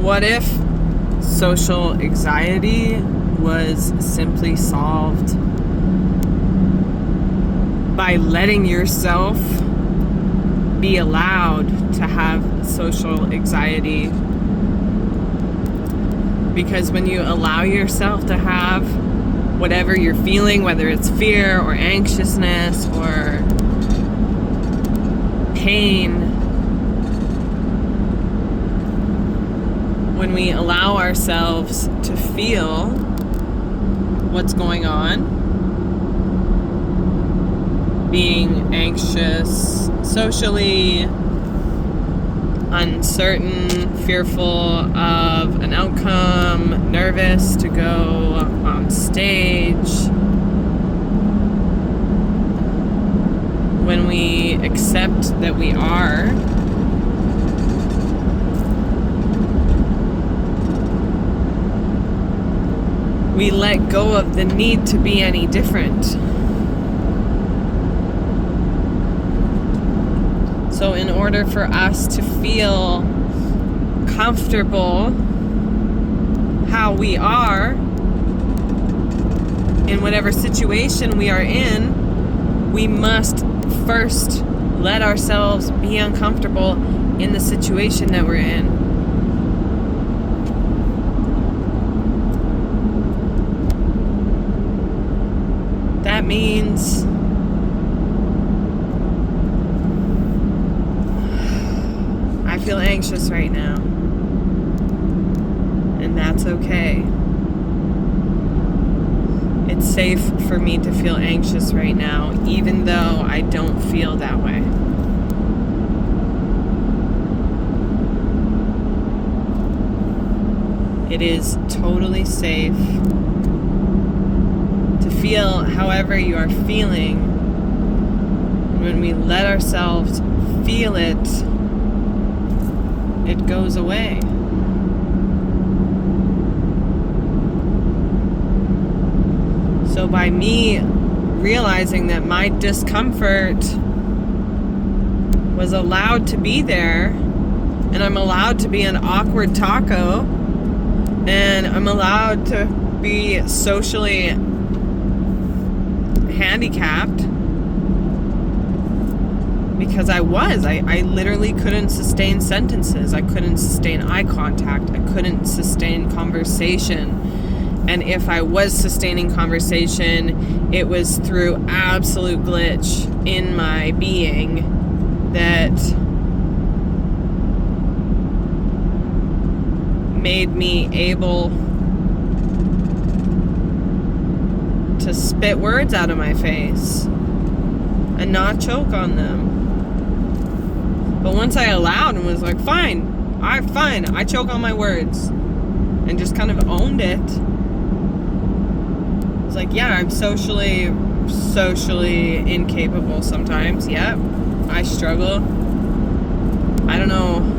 What if social anxiety was simply solved by letting yourself be allowed to have social anxiety? Because when you allow yourself to have whatever you're feeling, whether it's fear or anxiousness or pain, when we allow ourselves to feel what's going on, being anxious socially, uncertain, fearful of an outcome, nervous to go on stage, when we accept that we are, we let go of the need to be any different. So in order for us to feel comfortable how we are in whatever situation we are in, we must first let ourselves be uncomfortable in the situation that we're in. That means I feel anxious right now, and that's okay. It's safe for me to feel anxious right now, even though I don't feel that way. It is totally safe to feel however you are feeling. And when we let ourselves feel it, it goes away. So by me realizing that my discomfort was allowed to be there, and I'm allowed to be an awkward taco, and I'm allowed to be socially handicapped, because I literally couldn't sustain sentences. I couldn't sustain eye contact. I couldn't sustain conversation. And if I was sustaining conversation, it was through absolute glitch in my being that made me able to spit words out of my face and not choke on them. But once I allowed and was like, fine, I choke on my words, and just kind of owned it. It's like, yeah, I'm socially incapable sometimes. Yeah, I struggle. I don't know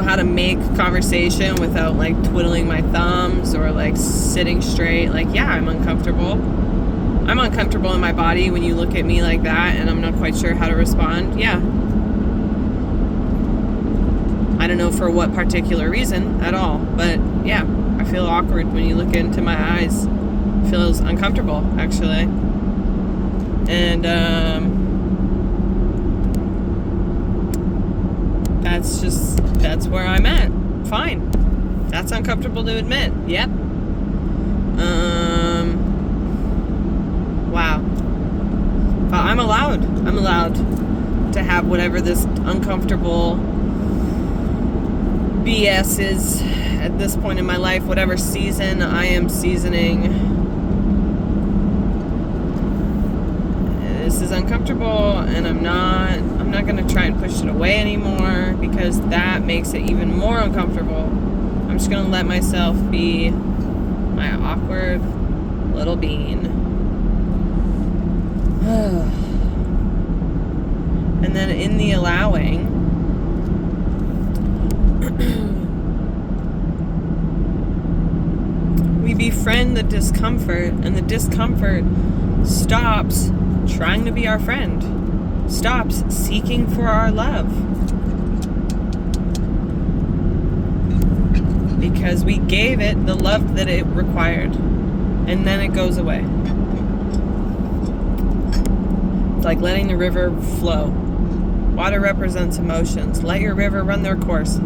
how to make conversation without like twiddling my thumbs or like sitting straight. Like, yeah, I'm uncomfortable. I'm uncomfortable in my body when you look at me like that and I'm not quite sure how to respond. Yeah. I don't know for what particular reason at all, but yeah, I feel awkward when you look into my eyes. It feels uncomfortable, actually. And that's where I'm at. Fine. That's uncomfortable to admit. Yep. Wow. But I'm allowed to have whatever this uncomfortable BS is at this point in my life, whatever season I am seasoning. This is uncomfortable, and I'm not going to try and push it away anymore, because that makes it even more uncomfortable. I'm just going to let myself be my awkward little bean. And then in the allowing, we befriend the discomfort, and the discomfort stops trying to be our friend, stops seeking for our love. because we gave it the love that it required, and then it goes away. It's like letting the river flow. Water represents emotions. Let your river run their course.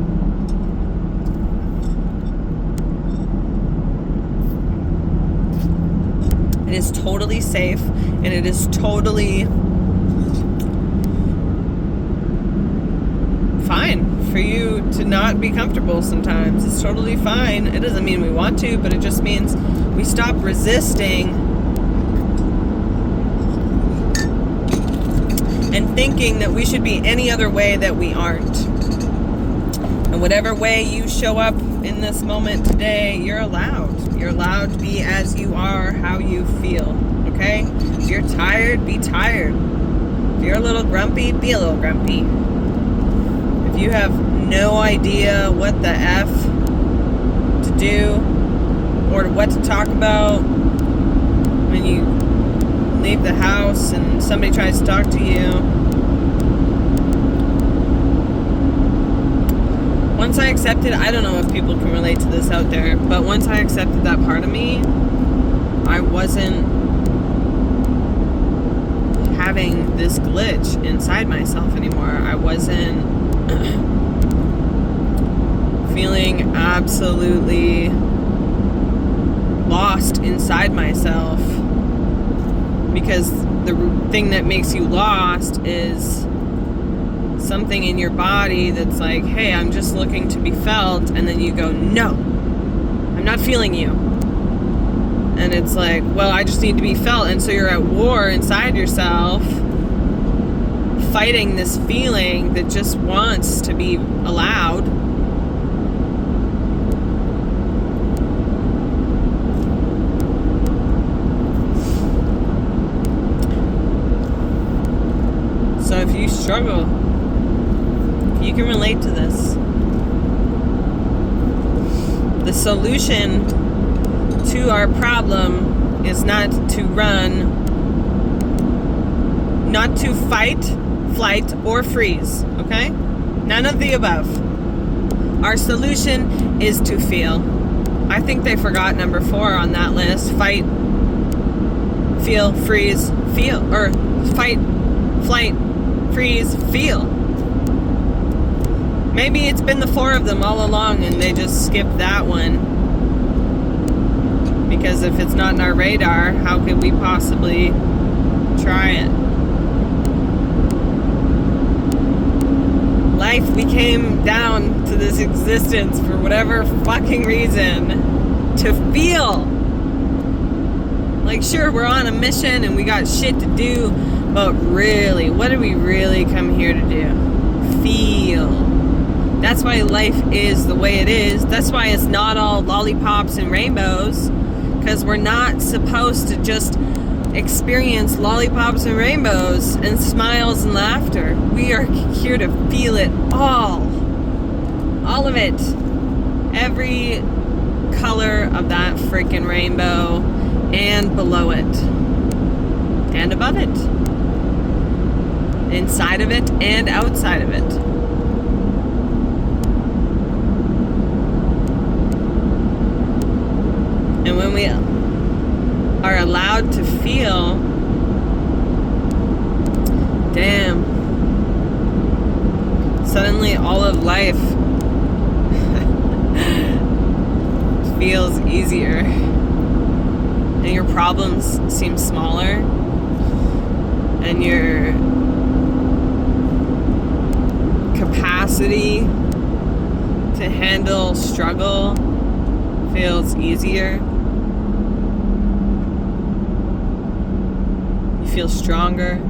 It is totally safe, and it is totally fine for you to not be comfortable sometimes. It's totally fine. It doesn't mean we want to, but it just means we stop resisting and thinking that we should be any other way that we aren't. And whatever way you show up in this moment today, you're allowed. You're allowed to be as you are, how you feel. Okay? If you're tired, be tired. If you're a little grumpy, be a little grumpy. If you have no idea what the F to do or what to talk about when you leave the house and somebody tries to talk to you, once I accepted, I don't know if people can relate to this out there, but once I accepted that part of me, I wasn't having this glitch inside myself anymore. I wasn't feeling absolutely lost inside myself, because the thing that makes you lost is something in your body that's like, hey, I'm just looking to be felt, and then you go, no, I'm not feeling you. And it's like, well, I just need to be felt. And so you're at war inside yourself, fighting this feeling that just wants to be allowed. So if you struggle, you can relate to this. The solution to our problem is not to run, not to fight, flight, or freeze, okay? None of the above. Our solution is to feel. I think they forgot number 4 on that list. Fight, feel, freeze, feel. Or fight, flight, freeze, feel. Maybe it's been the 4 of them all along and they just skipped that one. Because if it's not in our radar, how could we possibly try it? Life, we came down to this existence for whatever fucking reason to feel. Like, sure, we're on a mission and we got shit to do, but really, what did we really come here to do? Feel. That's why life is the way it is. That's why it's not all lollipops and rainbows. Because we're not supposed to just experience lollipops and rainbows and smiles and laughter. We are here to feel it all. All of it. Every color of that freaking rainbow and below it. And above it. Inside of it and outside of it. And when we are allowed to feel, damn, suddenly all of life feels easier. And your problems seem smaller. And your capacity to handle struggle feels easier. You feel stronger.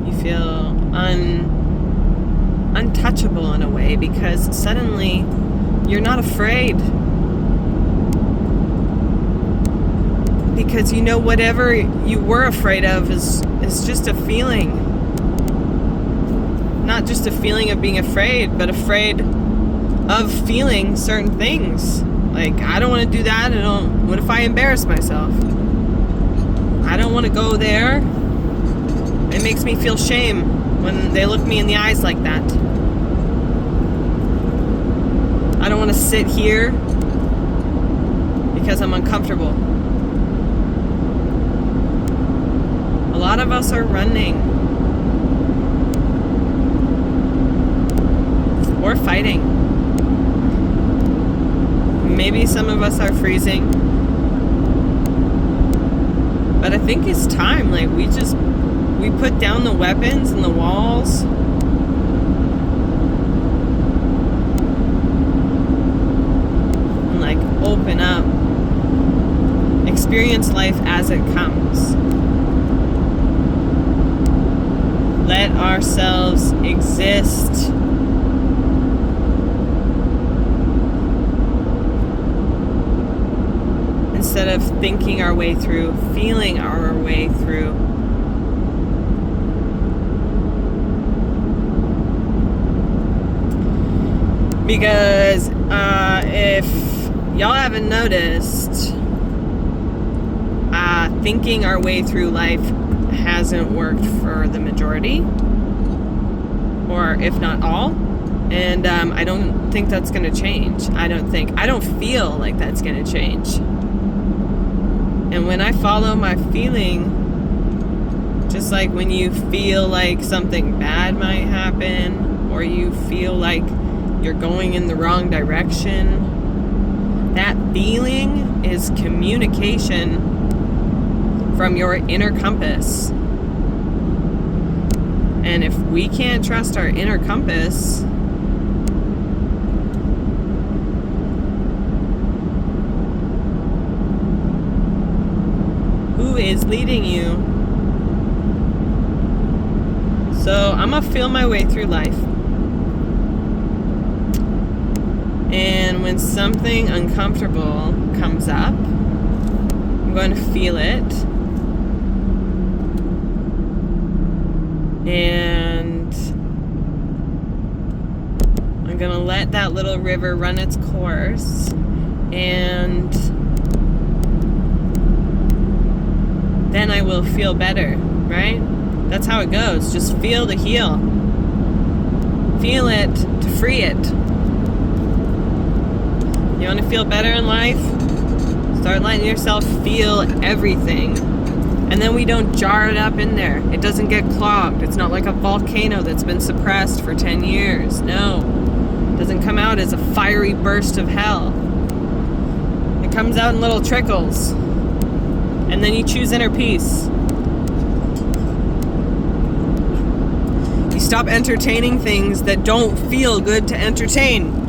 You feel untouchable in a way, because suddenly you're not afraid. Because you know whatever you were afraid of is just a feeling. Not just a feeling of being afraid, but afraid of feeling certain things. Like, I don't want to do that. What if I embarrass myself? I don't want to go there. It makes me feel shame when they look me in the eyes like that. I don't want to sit here because I'm uncomfortable. A lot of us are running or fighting. Maybe some of us are freezing. But I think it's time. Like, we put down the weapons and the walls. And, like, open up. Experience life as it comes. Let ourselves exist. Instead of thinking our way through, feeling our way through. Because if y'all haven't noticed, thinking our way through life hasn't worked for the majority, or if not all. And I don't think that's going to change. I don't feel like that's going to change. And when I follow my feeling, just like when you feel like something bad might happen, or you feel like you're going in the wrong direction, that feeling is communication from your inner compass. And if we can't trust our inner compass, who is leading you? So I'm gonna feel my way through life. And when something uncomfortable comes up, I'm going to feel it. And I'm going to let that little river run its course. And then I will feel better, right? That's how it goes. Just feel to heal. Feel it to free it. You want to feel better in life? Start letting yourself feel everything. And then we don't jar it up in there. It doesn't get clogged. It's not like a volcano that's been suppressed for 10 years. No. It doesn't come out as a fiery burst of hell. It comes out in little trickles. And then you choose inner peace. You stop entertaining things that don't feel good to entertain.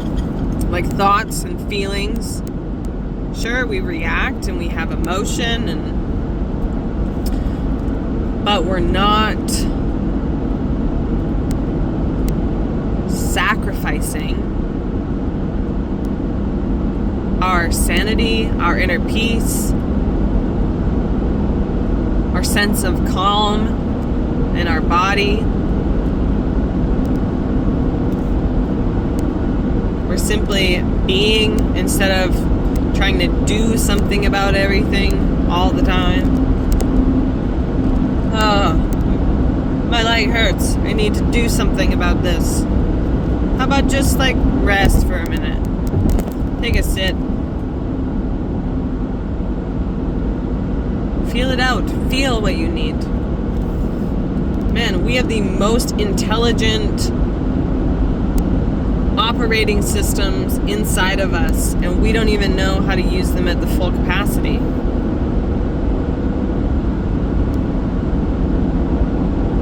Like thoughts and feelings. Sure, we react and we have emotion, but we're not sacrificing our sanity, our inner peace, our sense of calm in our body. We're simply being instead of trying to do something about everything all the time. Oh, my leg hurts. I need to do something about this. How about just like rest for a minute? Take a sit. Feel it out. Feel what you need. Man, we have the most intelligent operating systems inside of us, and we don't even know how to use them at the full capacity.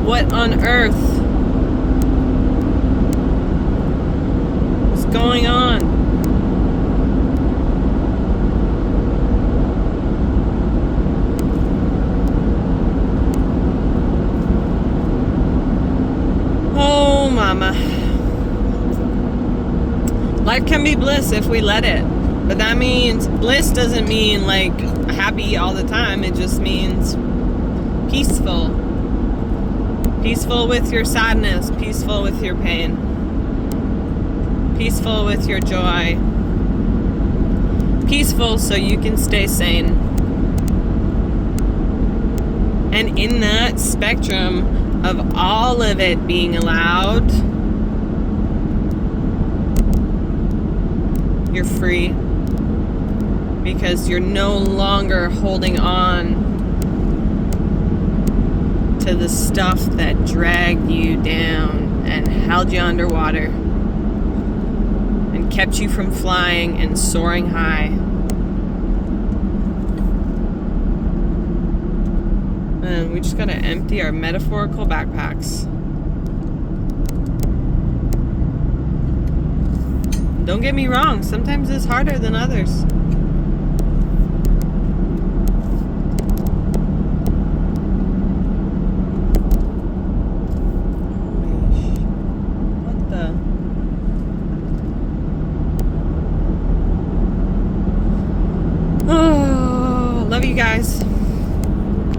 What on earth is going on? Oh, mama. Life can be bliss if we let it. But that means bliss doesn't mean like happy all the time. It just means peaceful. Peaceful with your sadness. Peaceful with your pain. Peaceful with your joy. Peaceful so you can stay sane. And in that spectrum of all of it being allowed, you're free because you're no longer holding on to the stuff that dragged you down and held you underwater and kept you from flying and soaring high. And we just gotta empty our metaphorical backpacks. Don't get me wrong, sometimes it's harder than others.